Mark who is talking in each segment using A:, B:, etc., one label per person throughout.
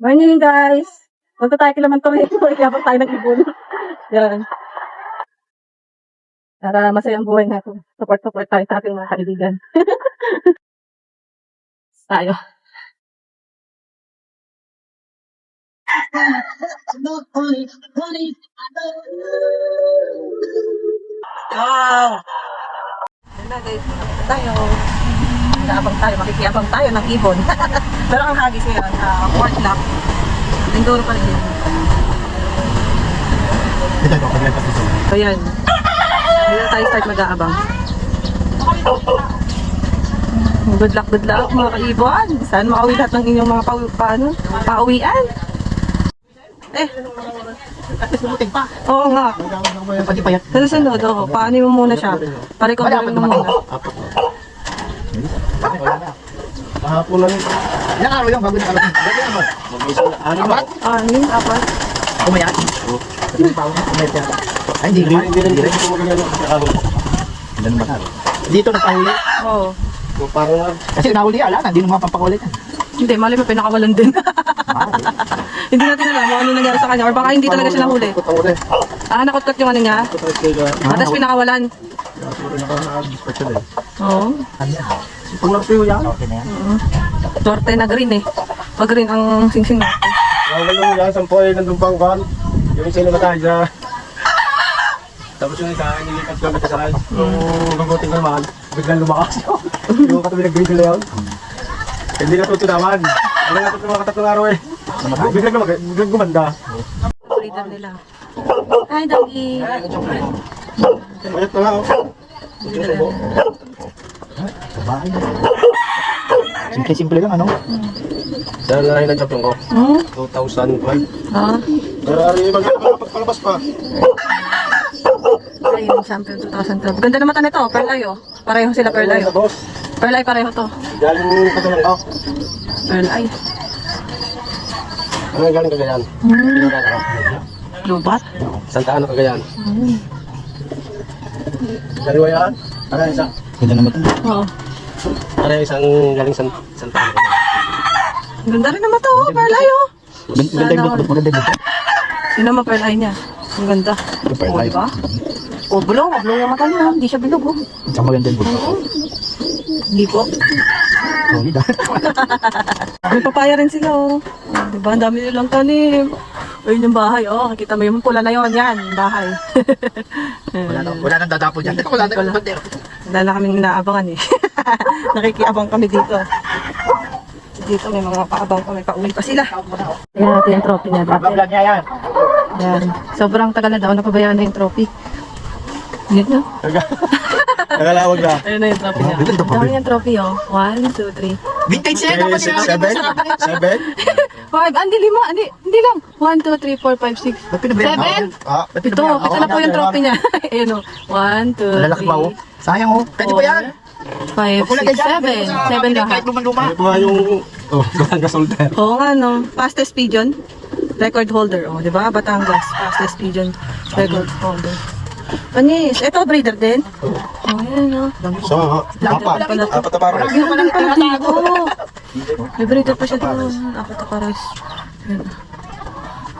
A: Morning guys! Punta tayo kila Mantorre. Iabot tayo ng ibon. Yan. Para masaya ang buhay natin. Support tayo sa ating mga kaibigan. Tayo. Wow! Yan na guys. Tayo. Naabang tayo. Makikiabang tayo ng ibon. Pero ang hagis ngayon, pork lock. Lindoro pa rin yun. So yan. Hindi na tayo start mag-aabang. Good luck mga kaibon. Saan makauwi lahat ng inyong mga pauwian? Oo nga. Sa susunod, paano mo muna siya? Pare-cover mo muna.
B: Kahapon lang. Ilang araw yung bago na araw. Apat?
A: Apat.
B: Kumayan? Oo. Ay, hindi rin. Hindi naman. Dito nagpahuli?
A: Oo.
B: Kasi nahuli ala, hindi naman pampakulit.
A: Hindi, mali pa pinakawalan din. Hindi natin alam kung ano nangyari sa kanya or baka hindi talaga siya nahuli. Nakutkot yung ano niya. Tapos pinakawalan. Oo.
B: Pag nagsuyo yan? Okay na yan.
A: Torte na green eh. Pag green ang singsing natin.
C: Wala yan, sampoy, nandun pang kan. Yung sino na tayo dyan. Tapos yung isa, nilipat ko na kasalan. Yung gagoting ko naman, biglang lumakas yun. Yung katabi nag-grade na yun. Hindi natutunaman. Wala natutunan mga katatlong araw eh. Biglang gumanda.
A: Breeder nila. Hi, doggy.
C: Mayat na nga oh.
B: Simple lang ano?
C: Dahil na rin nag-champion ko. 2012. Pero ari magpapalabas pa.
A: Ay, yung champion 2012. Ganda naman ito, Pearl Eye oh. Pareho sila Pearl Eye. Pearl Eye pareho to.
C: Galing katulong ko.
A: Pearl Eye.
C: Ano galing Cagayan?
A: Lubat?
C: Santa Ana Cagayan. Daliwayan? Ano isa?
B: Ganda naman ito.
A: Oo.
C: Ano isang galing Santa Ana.
A: Ganda rin naman to, Pearl Eye oh.
B: Maganda yung look. Maganda yung look.
A: Yun naman Pearl Eye niya. Ang ganda.
B: Pearl Eye.
A: Diba? Bulong yung mata niya. Hindi siya bilog oh.
B: Saka maganda yung look.
A: Hindi po. May papaya rin sila oh. Diba? Ang dami nilang tanim. Ayun yung bahay oh. Kita mo yung pula na yun. Yan, bahay.
B: Wala nang dadapo dyan. Wala nang bandero.
A: Wala na kaming inaabangan eh. Nakikiabang kami dito. Dito may mga paabang kami. Pauwi pa sila. Tingnan natin yung trophy niya.
B: Vlog niya yan.
A: Yan. Sobrang tagal na daw. Napabayaan na yung trophy. Yun no?
C: Nagalawag na.
A: Ayun na yung trophy niya. Dami yung trophy oh. 1, 2, 3.
B: Vintage yan. Dapat sila.
C: 7?
A: 5, hindi 5, hindi lang. 1, 2, 3, 4, 5, 6,
B: Ba't pinabayaan?
A: 7. Ito na po yung trophy niya. Ayun o. 1, 2,
B: Lalaki pa oh. Sayang oh. Pwede pa yan.
A: 5, 6, 7. 7 lahat.
B: Kahit luma-luma.
C: Ito nga yung Batangas Solter.
A: Oo nga no. Fastest pigeon. Record holder. O, di ba? Batangas. Fastest pigeon. Record holder. Panis. Ito, breeder din. O, yan o.
C: So, apat na parang.
A: Meron pala dito. May breeder pa siya doon. Apat na pares. Yan.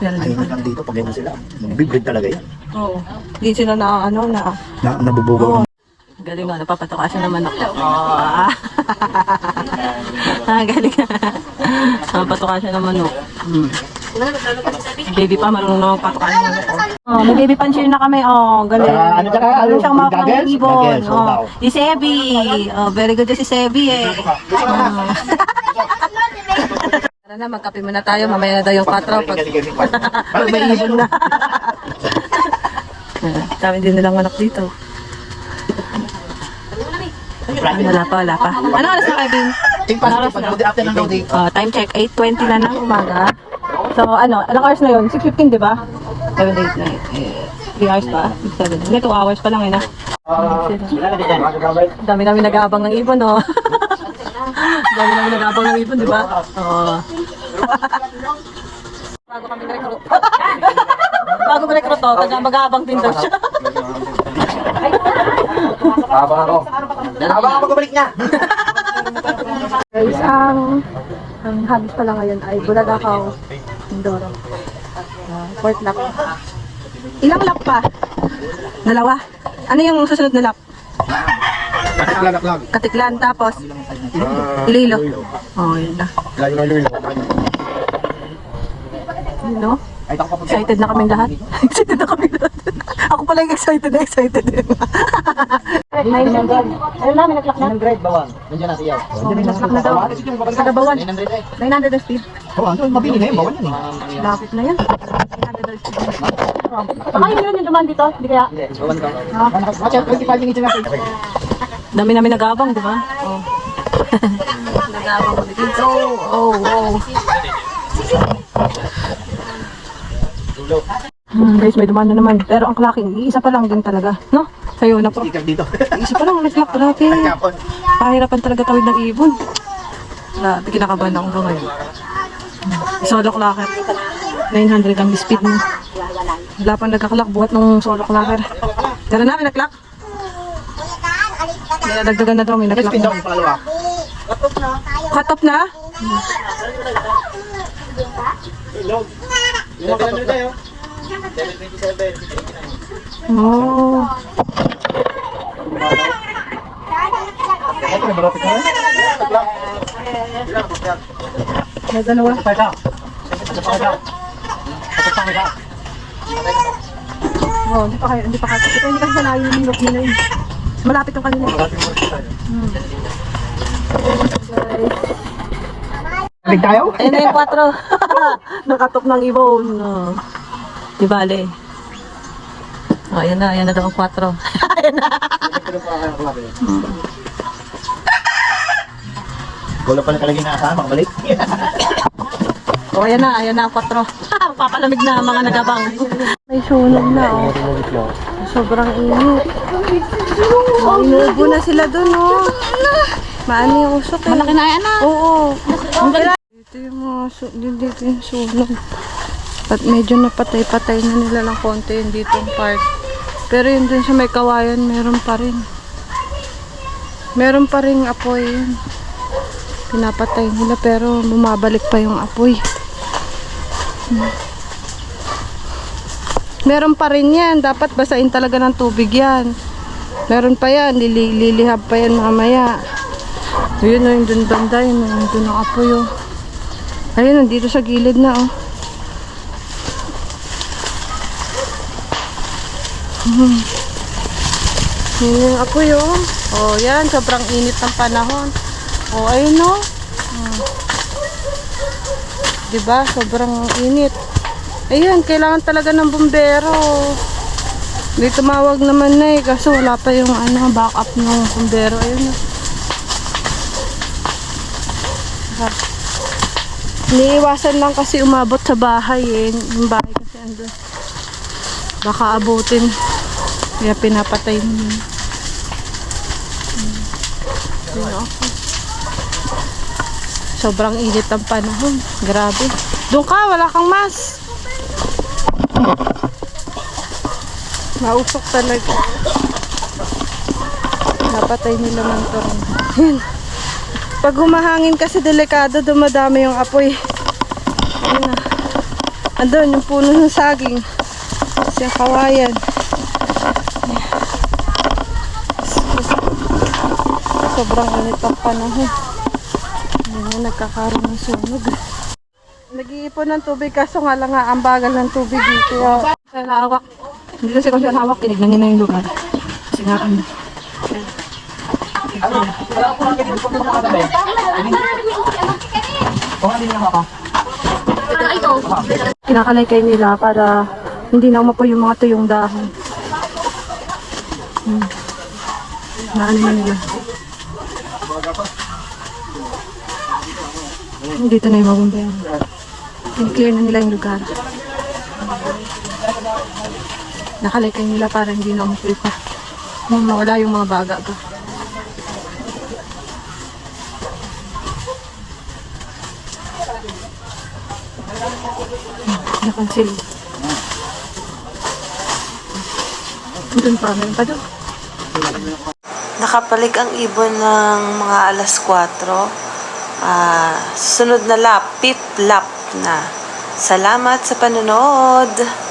A: Meron din
B: Ayun
A: pala.
B: lang dito pag ganyan sila. Bibrid talaga yan.
A: Oo. Hindi sila na
B: Nabubugaw.
A: galing nga, napapatuka siya naman ako. Galing nga. Napapatuka siya naman ako. Baby pa, marunong naman patuka niya ako. May baby puncher na kami. Galing. Ano siyang mga pang ibon. Si Sebi. Very good si Sebi eh. Tara na, magkape muna tayo. Mamaya na daw yung 4 pag may ibon na. Dami din nilang manok dito. Wala pa. Ano oras na, Kevin? Time check, 8:20 na ng umaga. So, anong hours na yun? 6:15, di ba? 7, 8, 9, 3 hours pa? 6, 7. Hindi, 2 hours pa lang eh na. Dami-dami nag-aabang ng ibon, oh. Dami-dami nag-aabang ng ibon, di ba? Oo. Bago kami recruit. Bago recruit, oh. Kaya mag-aabang din daw siya.
C: Abang ako.
B: Abang ako pagbalik niya.
A: Guys, ang hagis pala ngayon ay Bulagakaw, Mindoro. Fourth lap. Ilang lap pa? Dalawa. Ano yung susunod na lap?
C: Nakakalanak.
A: Katiklan, tapos Iloilo. Oh, yun na.
C: Layo na yun.
A: Yun, no? Excited na kaming lahat. Excited na kaming lahat. Ako pala yung excited na excited. Ayun na, may nag-lock na.
B: 900 bawang. Nandiyan na siya.
A: May nag-lock na daw. Sa Gabawan.
B: 900 eh.
A: 900 ang speed.
B: Oo, ano, mabili na yun. Bawang yan eh.
A: Lapit na yan. 900 ang speed. Baka yun yung dumaan dito, hindi kaya?
B: Hindi, bawang ka. Watch out, 25 yung natin.
A: Dami namin nag-abang, di ba? Oh. Nag-abang kami dito. Oh. Guys, may dumaan na naman. Pero ang clocking, iisa pa lang din talaga. No? Sa'yo na po.
B: Sticker dito.
A: Iisa pa lang, nag-clock. Grabe.
B: Kapon.
A: Pahirapan talaga tawid ng ibon. Grabe, kinakabahan ako ba ngayon. Solo clocker. 900 ang speed mo. Wala pang nagka-clock buhat ng solo clocker. Tara na, may nag-clock. May nadagdagan na daw, may nag-clock.
B: Spin daw yung pangalawa.
A: Cut off na?
C: Yung 100 tayo.
A: Oh.
B: Ito, may balapit na.
A: May dalawa. Oh, hindi pa kayo. Ito hindi kasi sanayin yung look nila yun. Malapit yung kanila.
B: Balik tayo?
A: Ayun na yung 4. Nakatok ng ibon. Oh. Di bale. Oh, ayan na daw ang 4. Ayan na.
B: Gulo pala talaga inaasahan, makabalik.
A: Oh, ayan na ang 4. Papalamig na mga nagabang. May sunog na, oh. Sobrang init. Inuubo na sila dun, oh. Maano yung usok, eh. Malaki na yan, ah. Oo. Dito yung mga dito yung sunog. At medyo napatay-patay na nila ng konti yung ditong part. Pero yun dun sa may kawayan, meron pa rin. Meron pa rin apoy yun. Pinapatay nila pero bumabalik pa yung apoy. Meron pa rin yan. Dapat basain talaga ng tubig yan. Meron pa yan. Lilihab pa yan mamaya. Yun o, yung dun banda. Yun o, yung dun ang apoy o. Ayun, nandito sa gilid na o. Yun yung apoy o. O, yan. Sobrang init ng panahon. O, ayun o. Diba? Sobrang init. Ayun, kailangan talaga ng bumbero. May tumawag naman na eh, kaso wala pa yung backup ng bumbero. Ayun. Iniiwasan lang kasi umabot sa bahay eh. Yung bahay kasi andun. Baka abutin. Kaya pinapatay mo yun. Ayun ako. Sobrang init ang panahon. Grabe. Doon ka, wala kang mask. Mausok talaga. Napatay nila man to. Yan. Pag humahangin kasi delikado, dumadami yung apoy. Yan na. Andun yung puno ng saging. Kasi yung kawayan. Sobrang init ang panahon. Yan, nagkakaroon ng sunog. Nag-iipon ng tubig kaso nga lang ang bagal ng tubig dito. Kaya hawak. Hindi kasi kung siya hawak, tinignan niya na yung lugar. Kasi nga ano. Kinakalaykay nila para hindi na umapoy yung mga tuyong dahon. Naano na nila. Dito na yung mabumbay. I-clear na nila yung lugar. Nakalaykay nila para hindi na umapoy pa. Mawala yung mga baga ba. Nakansil. Doon pa, meron pa doon.
D: Nakapalik ang ibon ng mga alas 4. Sunod na lap, pit lap na. Salamat sa panonood!